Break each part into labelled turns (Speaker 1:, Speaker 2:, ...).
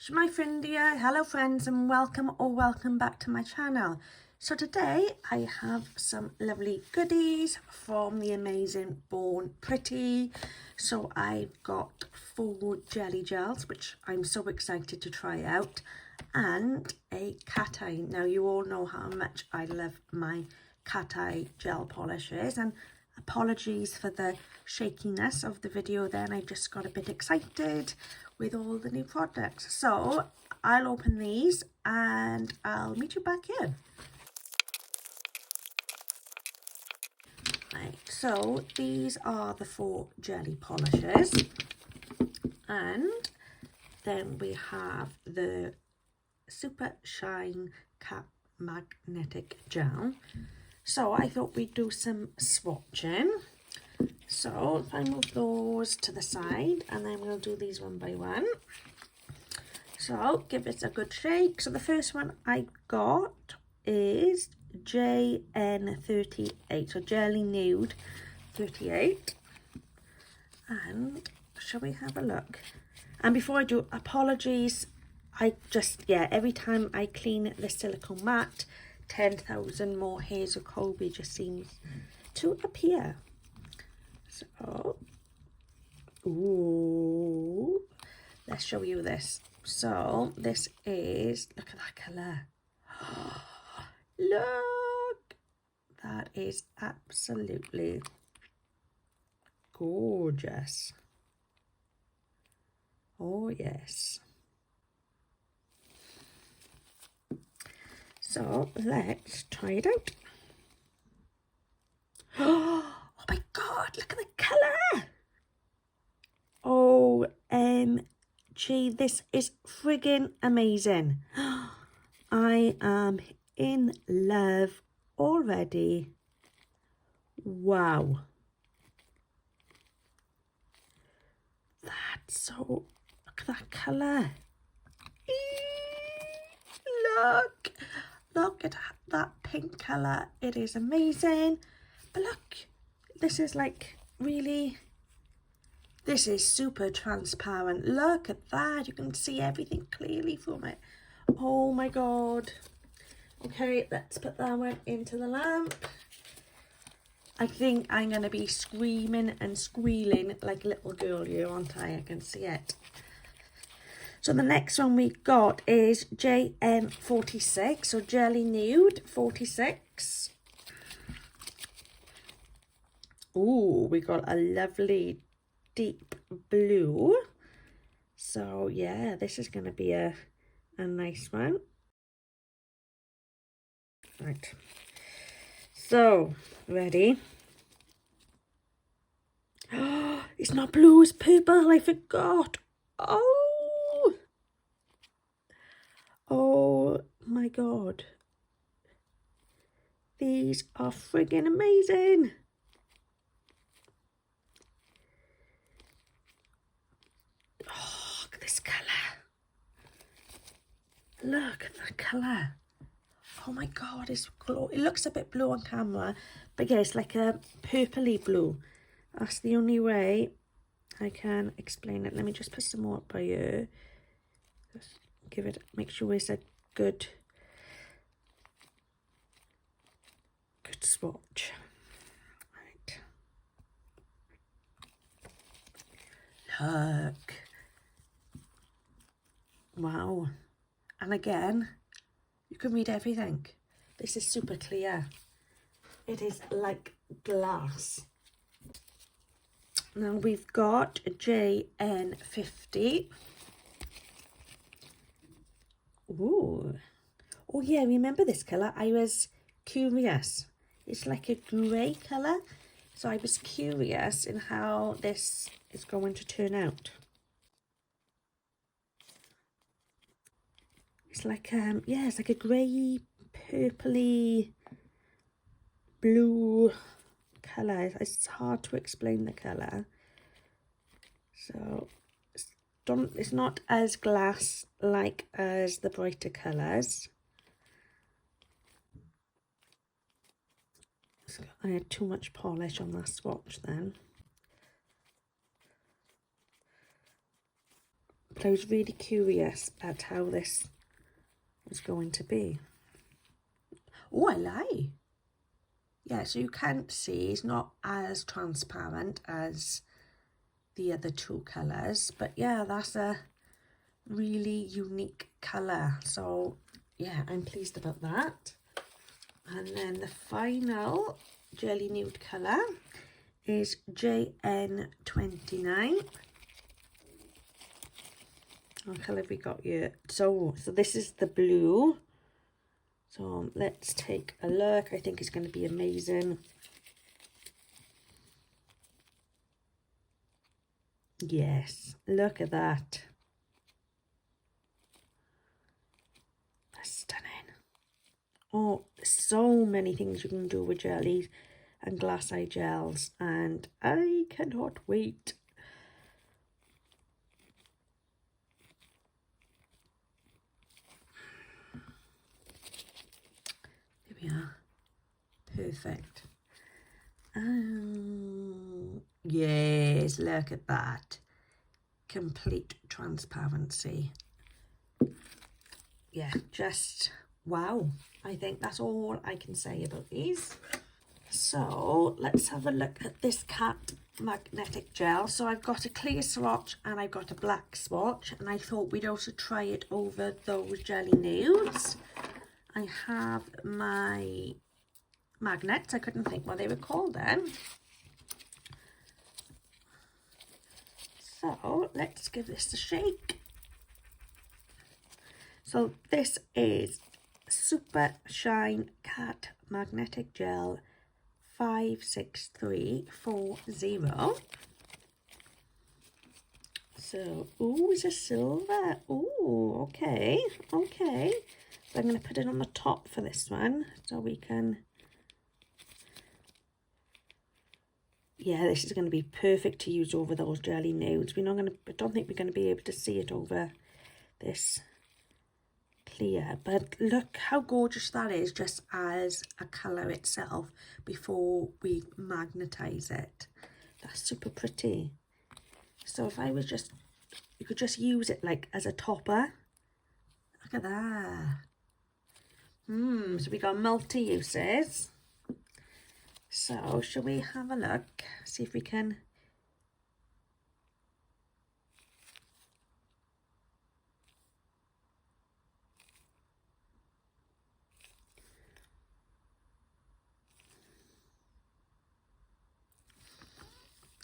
Speaker 1: Shwmae Ffrindiau, hello friends and welcome back to my channel. So today I have some lovely goodies from the amazing Born Pretty. So I've got 4 jelly gels which I'm so excited to try out, and a cat eye. Now you all know how much I love my cat eye gel polishes, and apologies for the shakiness of the video then. I just got a bit excited with all the new products. So I'll open these and I'll meet you back here. Right, so these are the 4 jelly polishes, and then we have the Super Shine Cap Magnetic Gel. So I thought we'd do some swatching. So if I move those to the side, and then we'll do these one by one. So give it a good shake. So the first one I got is JN38, so Jelly Nude 38. And shall we have a look? And before I do, apologies, every time I clean the silicone mat, 10,000 more hairs of Kobe just seems to appear. So, ooh, let's show you this. So this is, look at that colour. Look, that is absolutely gorgeous. Oh yes. So let's try it out. Oh my god, look at the colour. OMG, this is friggin' amazing. I am in love already. Wow. That's so, look at that colour. Look at that pink colour. It is amazing. But look, this is like really, this is super transparent. Look at that. You can see everything clearly from it. Oh my god. Okay, let's put that one into the lamp. I think I'm going to be screaming and squealing like a little girl here, aren't I? I can see it. So the next one we got is JM46, so Jelly Nude 46. Ooh, we got a lovely deep blue. So yeah, this is going to be a nice one. Right. So, ready? Oh, it's not blue, it's purple. I forgot. Oh my god. These are friggin' amazing. Oh, look at this colour. Look at that colour. Oh my god, it's glow. It looks a bit blue on camera, but yeah, it's like a purpley blue. That's the only way I can explain it. Let me just put some more up by here. Just give it, make sure it's a good swatch. Right. Look. Wow. And again, you can read everything. This is super clear. It is like glass. Now we've got JN50. Ooh. Oh yeah, remember this colour? I was curious. It's like a grey colour. So I was curious in how this is going to turn out. It's like, yeah, it's like a grey, purpley, blue colour. It's hard to explain the colour. So it's not as glass like as the brighter colours. So I had too much polish on that swatch then. But I was really curious at how this was going to be. Oh, I lie. Yeah, so you can't see, it's not as transparent as the other two colours. But yeah, that's a really unique colour. So yeah, I'm pleased about that. And then the final Jelly Nude colour is JN29. What colour have we got here? So this is the blue. So let's take a look. I think it's going to be amazing. Yes, look at that. That's stunning. Oh, so many things you can do with jellies and glass eye gels, and I cannot wait. There we are. Perfect. Yes, look at that. Complete transparency. Yeah, just wow. I think that's all I can say about these. So let's have a look at this cat magnetic gel. So I've got a clear swatch and I've got a black swatch, and I thought we'd also try it over those jelly nudes. I have my magnets. I couldn't think what they were called then. So let's give this a shake. So this is Super Shine Cat Magnetic Gel 56340. So, ooh, it's a silver. Ooh, okay, okay. So I'm going to put it on the top for this one so we can... Yeah, this is going to be perfect to use over those jelly nudes. I don't think we're going to be able to see it over this clear, but look how gorgeous that is just as a colour itself before we magnetize it. That's super pretty. So if I was just, you could just use it like as a topper. Look at that. So we got multi-uses. So shall we have a look, see if we can...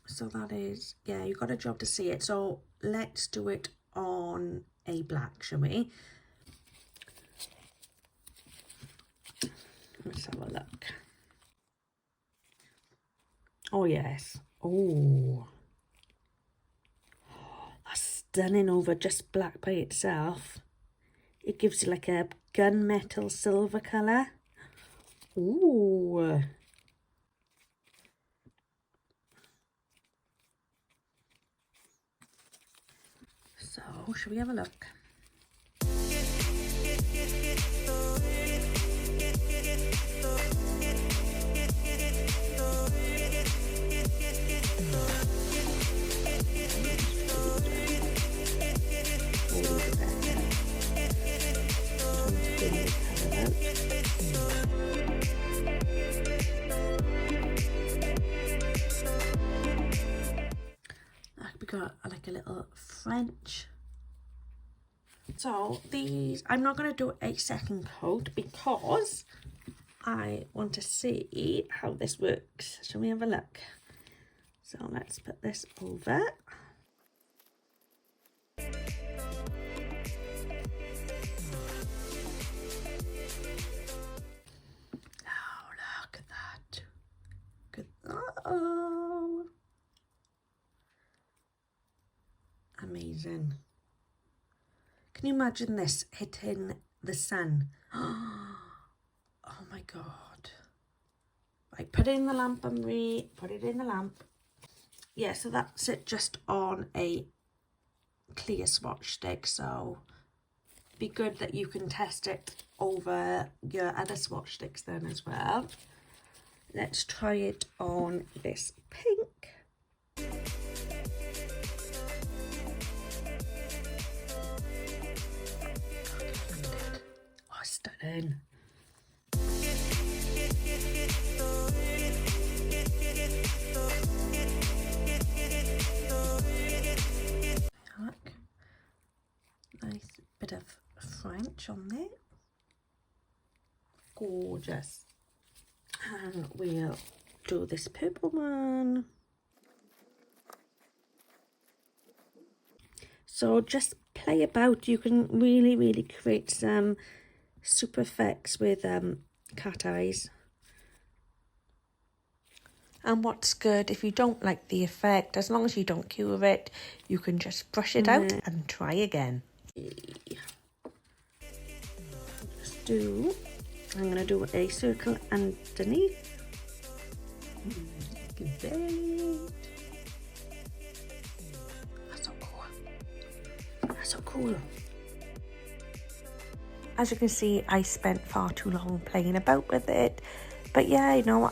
Speaker 1: So that is, yeah, you've got a job to see it. So let's do it on a black, shall we? Let's have a look. Oh, yes. Oh, that's stunning over just black by itself. It gives you like a gunmetal silver colour. Ooh. So, shall we have a look? We got like a little French. So these, I'm not going to do a second coat because I want to see how this works. Shall we have a look? So let's put this over. Oh, look at that. Good. Oh, amazing. Can you imagine this hitting the sun? Oh my God. Right, put it in the lamp, Anne-Marie. Put it in the lamp. Yeah, so that's it, just on a clear swatch stick. So be good that you can test it over your other swatch sticks then as well. Let's try it on this pink. stunning. Look, nice bit of French on there. Gorgeous. And we'll do this purple one. So just play about. You can really create some super effects with cat eyes. And what's good, if you don't like the effect, as long as you don't cure it, you can just brush it out and try again. I'm going to do a circle underneath. That's so cool. That's so cool. As you can see, I spent far too long playing about with it. But yeah, you know,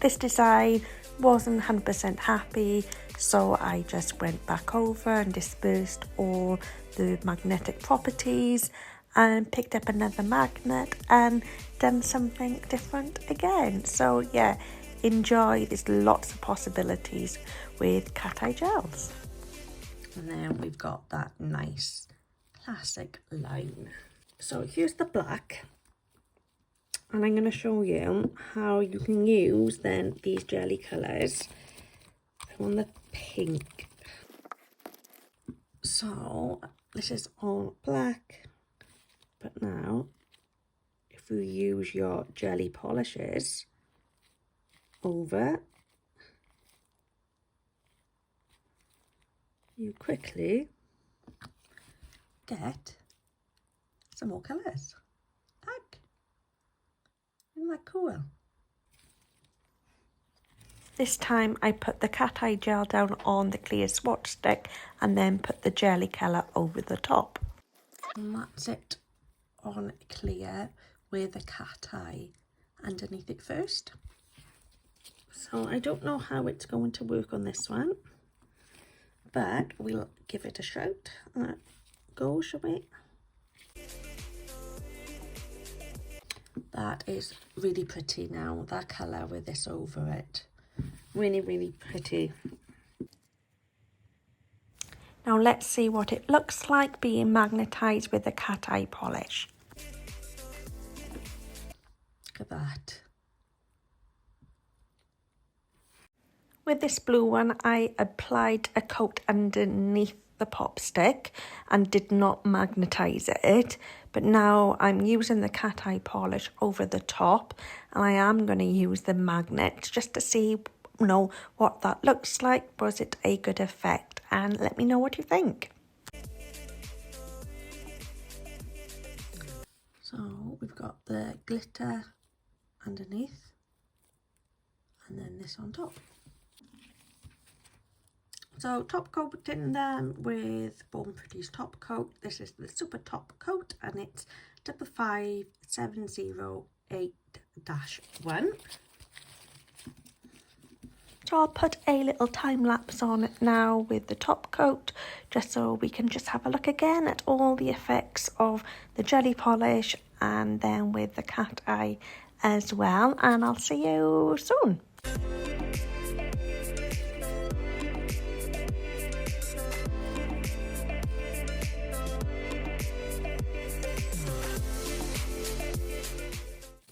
Speaker 1: this design wasn't 100% happy. So I just went back over and dispersed all the magnetic properties and picked up another magnet and done something different again. So yeah, enjoy. There's lots of possibilities with cat eye gels. And then we've got that nice classic line. So here's the black, and I'm going to show you how you can use then these jelly colours on the pink. So this is all black, but now if you use your jelly polishes over, you quickly get some more colours. Look, isn't that cool? This time I put the cat eye gel down on the clear swatch stick and then put the jelly colour over the top. And that's it on clear with the cat eye underneath it first. So I don't know how it's going to work on this one, but we'll give it a shot. Go, Shwmae. That is really pretty now, that colour with this over it. Really pretty. Now let's see what it looks like being magnetised with the cat eye polish. Look at that. With this blue one, I applied a coat underneath the pop stick and did not magnetise it, but now I'm using the cat eye polish over the top, and I am going to use the magnets just to see, you know, what that looks like. Was it a good effect? And let me know what you think. So we've got the glitter underneath and then this on top. So top coating them with Born Pretty's top coat. This is the super top coat and it's 55708-1. So I'll put a little time lapse on it now with the top coat, just so we can just have a look again at all the effects of the jelly polish and then with the cat eye as well. And I'll see you soon.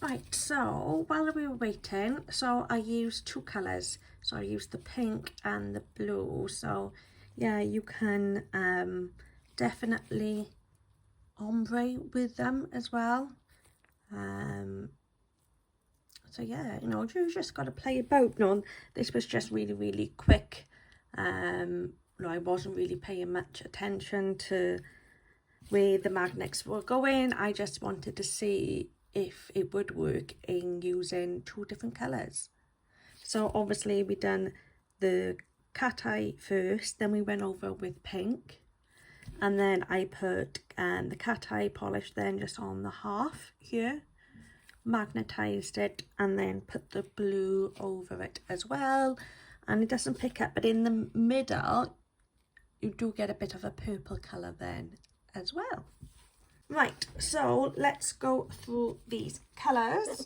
Speaker 1: Right, so while we were waiting, so I used two colours. So I used the pink and the blue. So yeah, you can definitely ombre with them as well. So yeah, you know, you just got to play about. No, this was just really quick. I wasn't really paying much attention to where the magnets were going. I just wanted to see if it would work in using two different colours. So obviously we done the cat eye first, then we went over with pink, and then I put the cat eye polish then just on the half here, magnetised it, and then put the blue over it as well. And it doesn't pick up, but in the middle you do get a bit of a purple colour then as well. Right, so let's go through these colours.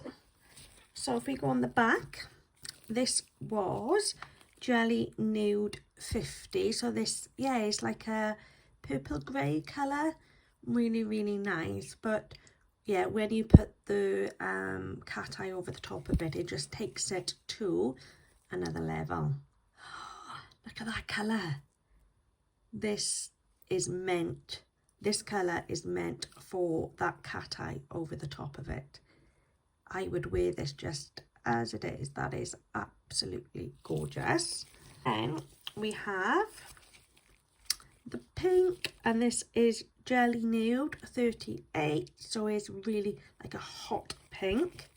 Speaker 1: So if we go on the back, this was Jelly Nude 50. So this, yeah, is like a purple grey colour. Really, really nice. But yeah, when you put the cat eye over the top of it, it just takes it to another level. Look at that colour. This colour is meant for that cat eye over the top of it. I would wear this just as it is. That is absolutely gorgeous. Then we have the pink, and this is Jelly Nude 38, so it's really like a hot pink.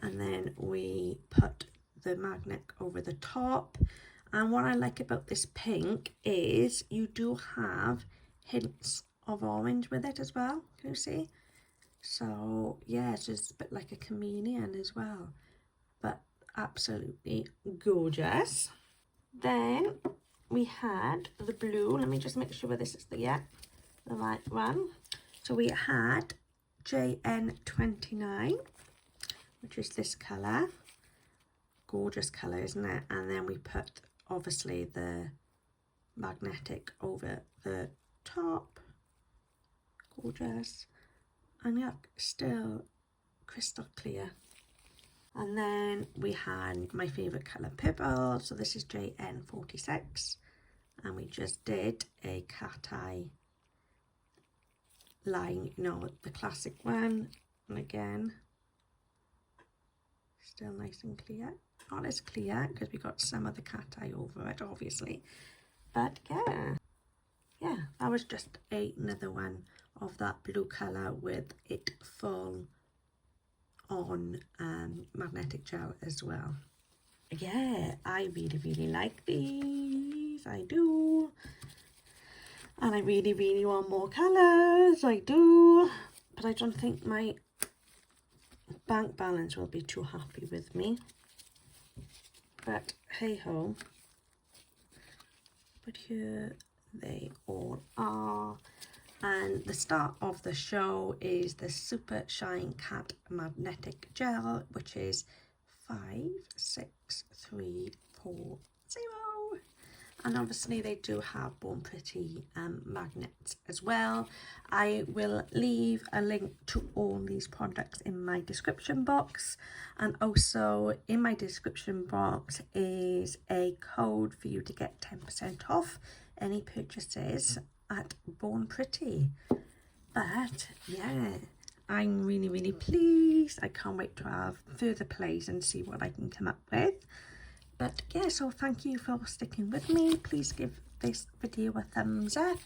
Speaker 1: And then we put the magnet over the top. And what I like about this pink is you do have hints of orange with it as well. Can you see? So yeah, it's just a bit like a chameleon as well, but absolutely gorgeous. Then we had the blue. Let me just make sure this is the right one. So we had JN29, which is this colour. Gorgeous colour, isn't it? And then we put obviously the magnetic over the top. Gorgeous. And yeah, still crystal clear. And then we had my favourite colour, purple. So this is JN46. And we just did a cat eye line, you know, the classic one. And again, still nice and clear. Not as clear because we got some of the cat eye over it, obviously. But yeah, that was just another one of that blue colour with it full on magnetic gel as well. Yeah, I really, really like these. I do. And I really, really want more colours. I do. But I don't think my bank balance will be too happy with me. But hey ho. But here they all are. And the start of the show is the Super Shine Cat Magnetic Gel, which is 56340. And obviously they do have Born Pretty magnets as well. I will leave a link to all these products in my description box. And also in my description box is a code for you to get 10% off any purchases at Born Pretty. But yeah, I'm really, really pleased. I can't wait to have further plays and see what I can come up with. But yeah, so thank you for sticking with me. Please give this video a thumbs up.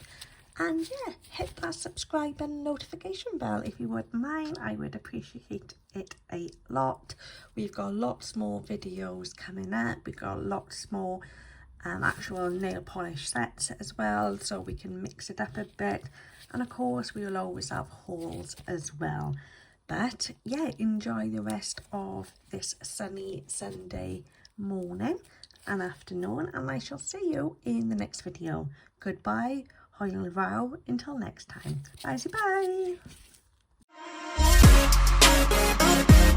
Speaker 1: And yeah, hit that subscribe and notification bell if you wouldn't mind. I would appreciate it a lot. We've got lots more videos coming up. We've got lots more actual nail polish sets as well, so we can mix it up a bit. And of course, we will always have hauls as well. But yeah, enjoy the rest of this sunny Sunday morning and afternoon, and I shall see you in the next video. Goodbye, hwyl rhaw, until next time. Bye bye.